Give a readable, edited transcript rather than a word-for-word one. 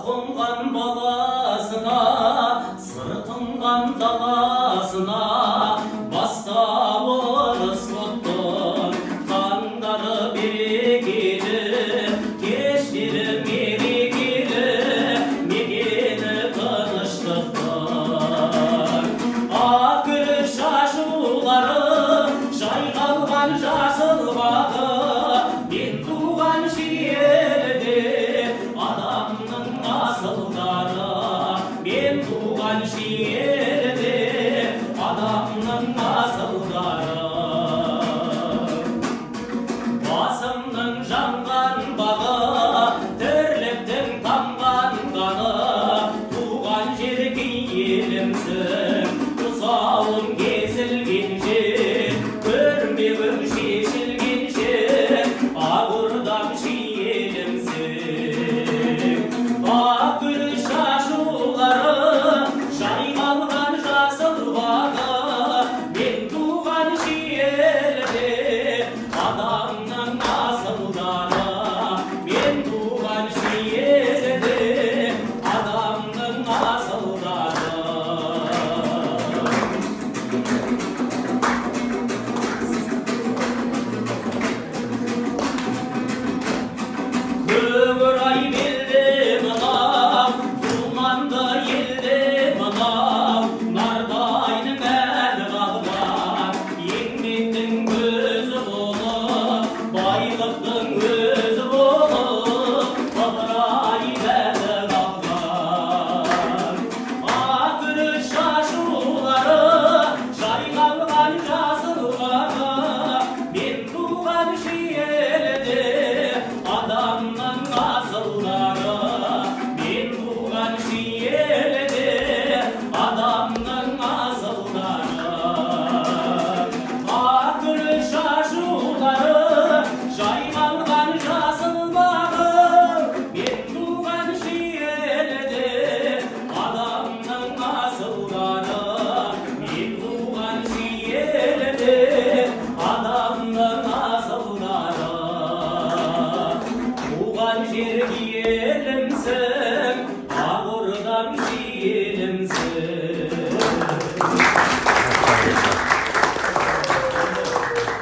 қонған баласына, сыртынған даласына, бастап орыс құттың таңдары берекелі, кештері мерекелі, мекені тыныштықтың. Ақ күріш ашулары жайқалған жасыл бағы, мен туған жерде адамның асылдары, мен туған жерде